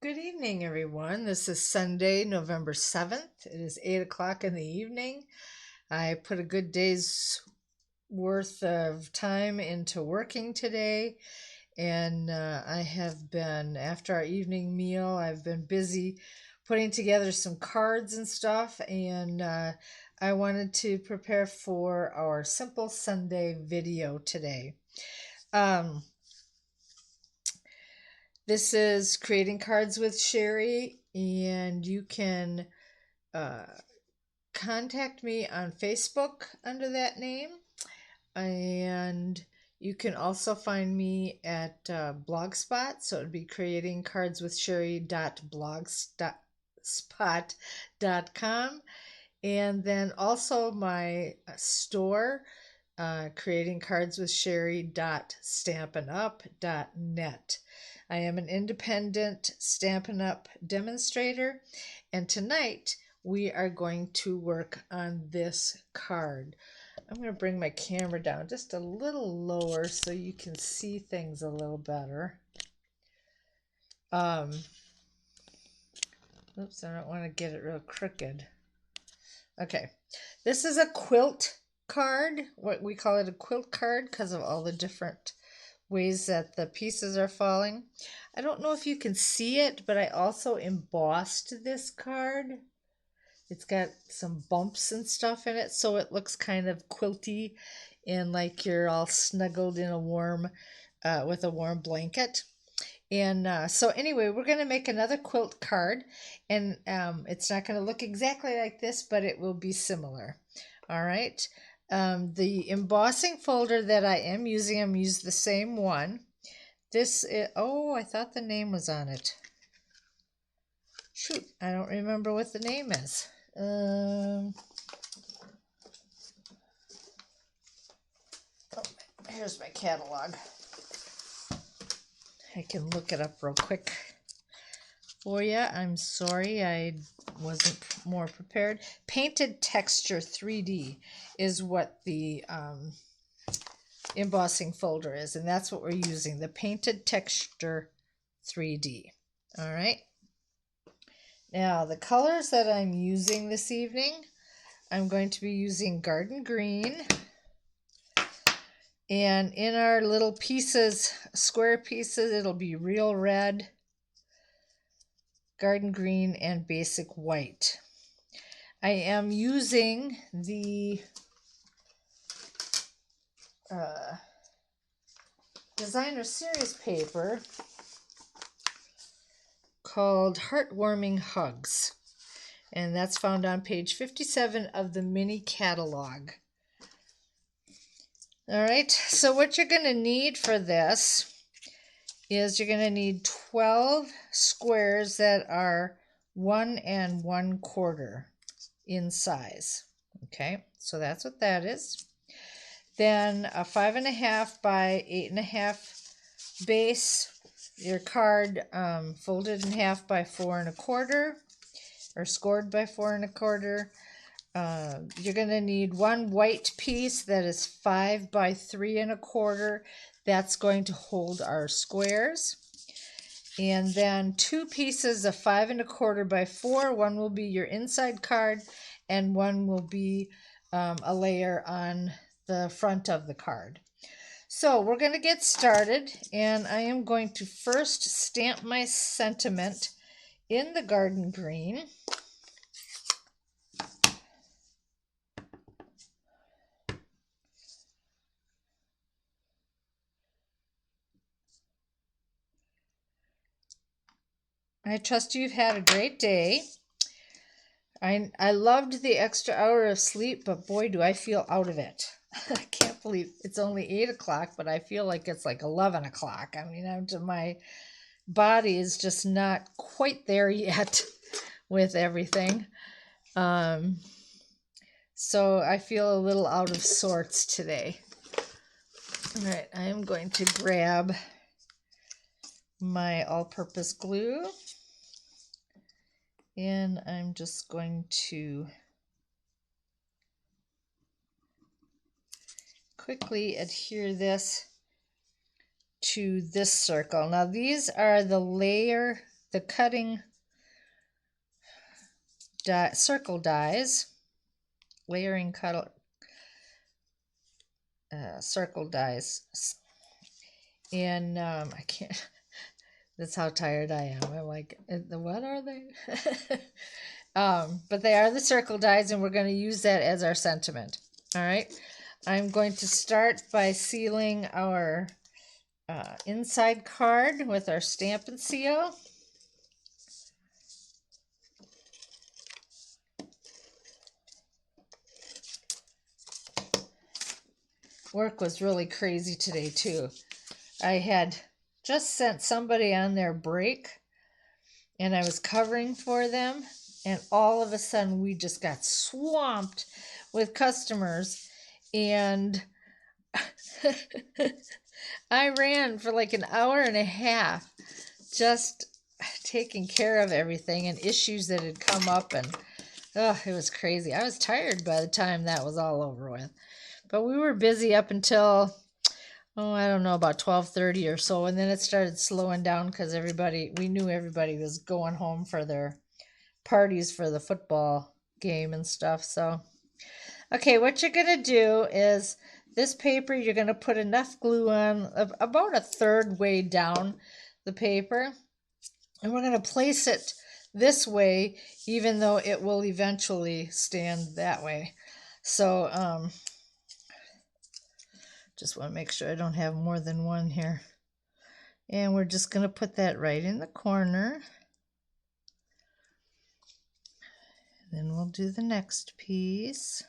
Good evening, everyone. This is Sunday, November 7th. It is 8 o'clock in the evening. I put a good day's worth of time into working today, and I have been, after our evening meal, I've been busy putting together some cards and stuff, and I wanted to prepare for our Simple Sunday video today. This is Creating Cards with Sherry, and you can uh, contact me on Facebook under that name. And you can also find me at Blogspot. So it would be creatingcardswithsherry.blogspot.com. And then also my store, creatingcardswithsherry.stampinup.net. I am an independent Stampin' Up! Demonstrator, and tonight we are going to work on this card. I'm going to bring my camera down just a little lower so you can see things a little better. Oops, I don't want to get it real crooked. Okay, this is a quilt card. What we call it a quilt card because of all the different ways that the pieces are falling. I don't know if you can see it, but I also embossed this card. It's got some bumps and stuff in it, so it looks kind of quilty and like you're all snuggled in a warm, with a warm blanket. And so anyway, we're going to make another quilt card, and it's not going to look exactly like this, but it will be similar. All right. The embossing folder that I am using, I'm using the same one. This is, oh, I thought the name was on it. Shoot, I don't remember what the name is. Oh, here's my catalog. I can look it up real quick for you. I'm sorry I wasn't more prepared. Painted Texture 3D is what the embossing folder is, and that's what we're using, the Painted Texture 3D. All right. Now, the colors that I'm using this evening, I'm going to be using Garden Green. And in our little pieces, square pieces, it'll be Real Red, Garden Green, and Basic White. I am using the designer series paper called Heartwarming Hugs. And that's found on page 57 of the mini catalog. All right, so what you're going to need for this is you're going to need 12 squares that are 1 1/4 in size. Okay, so that's what that is. Then a 5.5 by 8.5 base, your card folded in half by 4 1/4 or scored by 4 1/4. You're going to need one white piece that is 5 by 3 1/4. That's going to hold our squares. And then 2 pieces of 5 1/4 by 4. One will be your inside card, and one will be a layer on the front of the card. So we're going to get started, and I am going to first stamp my sentiment in the Garden Green. I trust you've had a great day. I loved the extra hour of sleep, but boy, do I feel out of it. I can't believe it's only 8 o'clock, but I feel like it's like 11 o'clock. I mean, my body is just not quite there yet with everything. So I feel a little out of sorts today. All right, I am going to grab my all-purpose glue, and I'm just going to quickly adhere this to this circle. Now these are the layer the cutting circle dies, layering circle dies, and I can't. That's how tired I am. I'm like, what are they? But they are the circle dies, and we're going to use that as our sentiment. All right. I'm going to start by sealing our inside card with our stamp and seal. Work was really crazy today too. I had just sent somebody on their break and I was covering for them, and all of a sudden we just got swamped with customers, and I ran for like an hour and a half just taking care of everything and issues that had come up, and it was crazy. I was tired by the time that was all over with. But we were busy up until, I don't know, about 12:30 or so, and then it started slowing down because we knew everybody was going home for their parties for the football game and stuff. So, okay, what you're going to do is this paper, you're going to put enough glue on about a third way down the paper, and we're going to place it this way, even though it will eventually stand that way. So, just want to make sure I don't have more than one here. And we're just going to put that right in the corner. Then we'll do the next piece.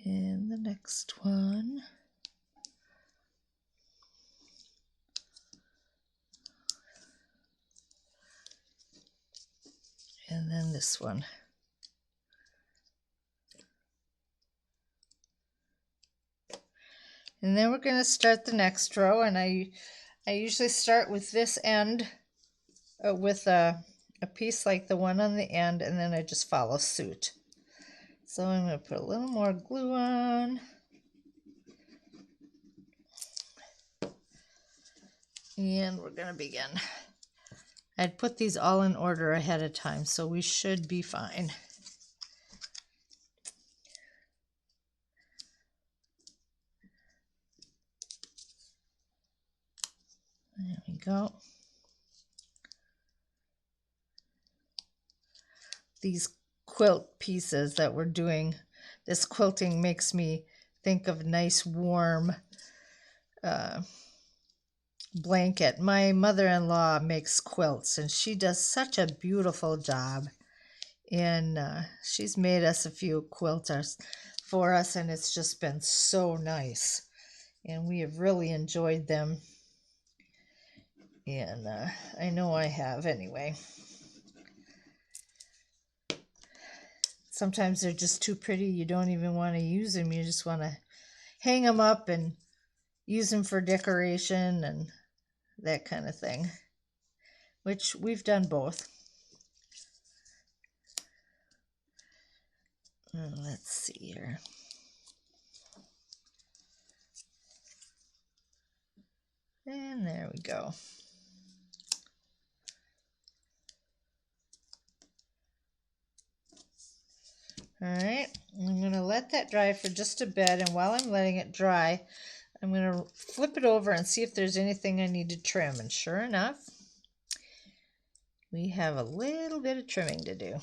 And the next one. And then this one. And then we're going to start the next row, and I usually start with this end with a piece like the one on the end, and then I just follow suit. So I'm going to put a little more glue on. And we're going to begin. I'd put these all in order ahead of time, so we should be fine. There we go. These quilt pieces that we're doing, this quilting makes me think of nice warm blanket. My mother-in-law makes quilts, and she does such a beautiful job. And she's made us a few quilters for us, and it's just been so nice. And we have really enjoyed them. And I know I have anyway. Sometimes they're just too pretty. You don't even want to use them. You just want to hang them up and use them for decoration and that kind of thing, which we've done both. Let's see here. And there we go. All right, I'm going to let that dry for just a bit, and while I'm letting it dry, I'm going to flip it over and see if there's anything I need to trim, and sure enough, we have a little bit of trimming to do.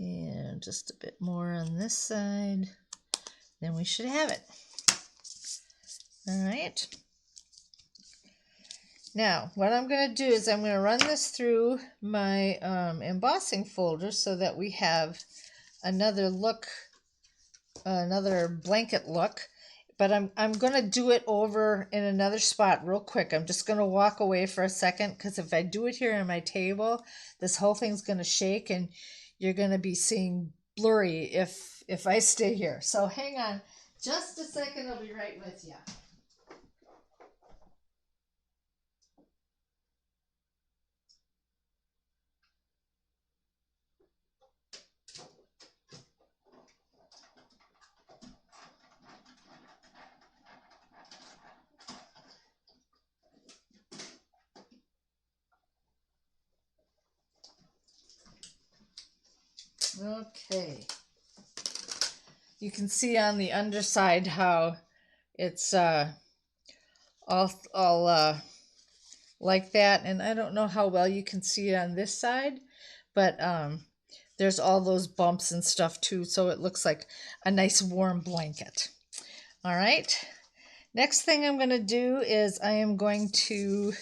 And just a bit more on this side, then we should have it. All right. Now, what I'm going to do is I'm going to run this through my embossing folder so that we have another look, another blanket look. But I'm going to do it over in another spot real quick. I'm just going to walk away for a second, because if I do it here on my table, this whole thing's going to shake and you're going to be seeing blurry if I stay here. So hang on just a second. I'll be right with you. Okay. You can see on the underside how it's all like that, and I don't know how well you can see it on this side, but there's all those bumps and stuff too, so it looks like a nice warm blanket. All right, next thing I'm going to do is I am going to,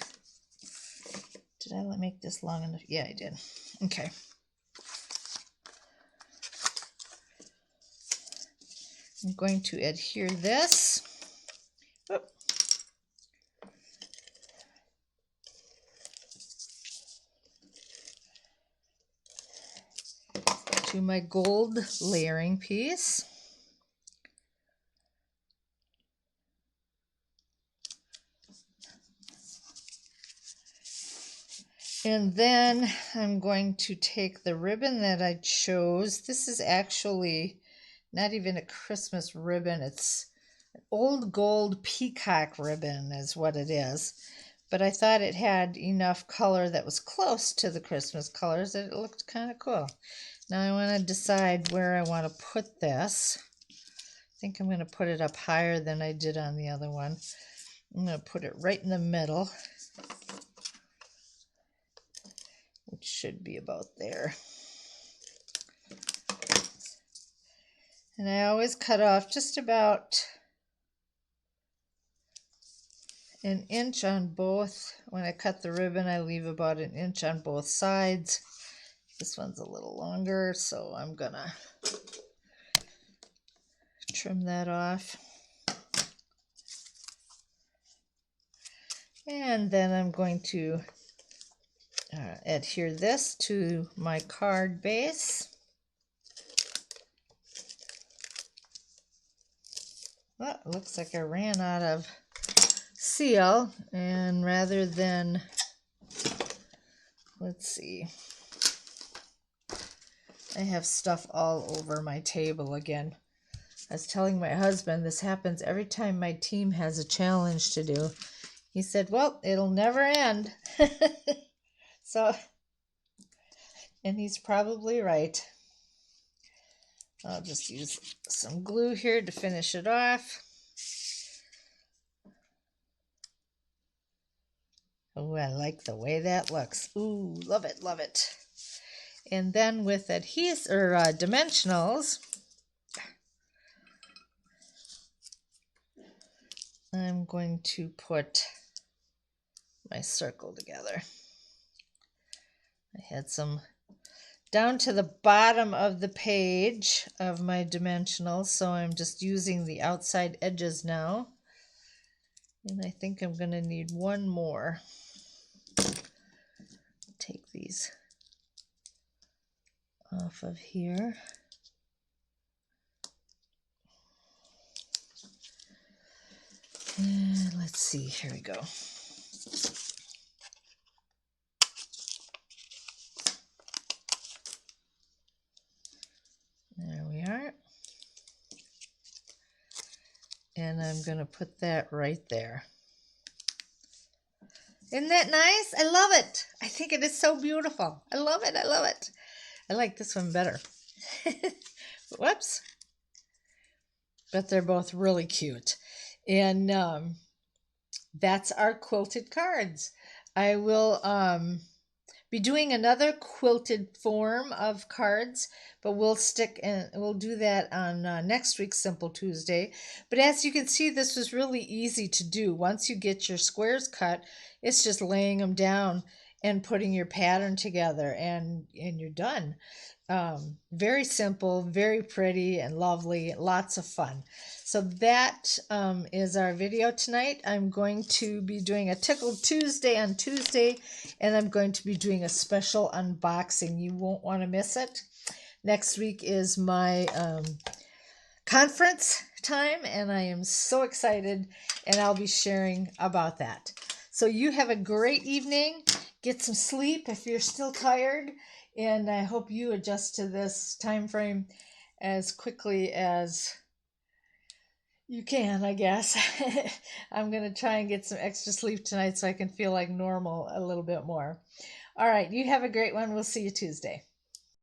did I make this long enough? Yeah, I did. Okay. I'm going to adhere this. Oop. To my gold layering piece. And then I'm going to take the ribbon that I chose. This is actually not even a Christmas ribbon. It's an old gold peacock ribbon is what it is. But I thought it had enough color that was close to the Christmas colors that it looked kind of cool. Now I want to decide where I want to put this. I think I'm going to put it up higher than I did on the other one. I'm going to put it right in the middle, which should be about there. And I always cut off just about an inch on both. When I cut the ribbon, I leave about an inch on both sides. This one's a little longer, so I'm gonna trim that off. And then I'm going to adhere this to my card base. Well, it looks like I ran out of seal, and rather than, let's see, I have stuff all over my table again. I was telling my husband this happens every time my team has a challenge to do. He said, well, it'll never end. So, and he's probably right. I'll just use some glue here to finish it off. Oh, I like the way that looks. Ooh, love it, love it. And then with adhesive or dimensionals, I'm going to put my circle together. I had some down to the bottom of the page of my dimensionals, so I'm just using the outside edges now. And I think I'm going to need one more. Take these off of here. And let's see, here we go. There we are. And I'm going to put that right there. Isn't that nice? I love it. I think it is so beautiful. I love it. I love it. I like this one better. Whoops. But they're both really cute. And that's our quilted cards. I will be doing another quilted form of cards, but we'll do that on next week's Simple Tuesday. But as you can see, this was really easy to do. Once you get your squares cut, it's just laying them down and putting your pattern together, and you're done. Very simple, very pretty and lovely, lots of fun. So that is our video tonight. I'm going to be doing a Tickle Tuesday on Tuesday, and I'm going to be doing a special unboxing. You won't want to miss it. Next week is my conference time, and I am so excited, and I'll be sharing about that. So you have a great evening. Get some sleep if you're still tired, and I hope you adjust to this time frame as quickly as you can, I guess. I'm going to try and get some extra sleep tonight so I can feel like normal a little bit more. All right, you have a great one. We'll see you Tuesday.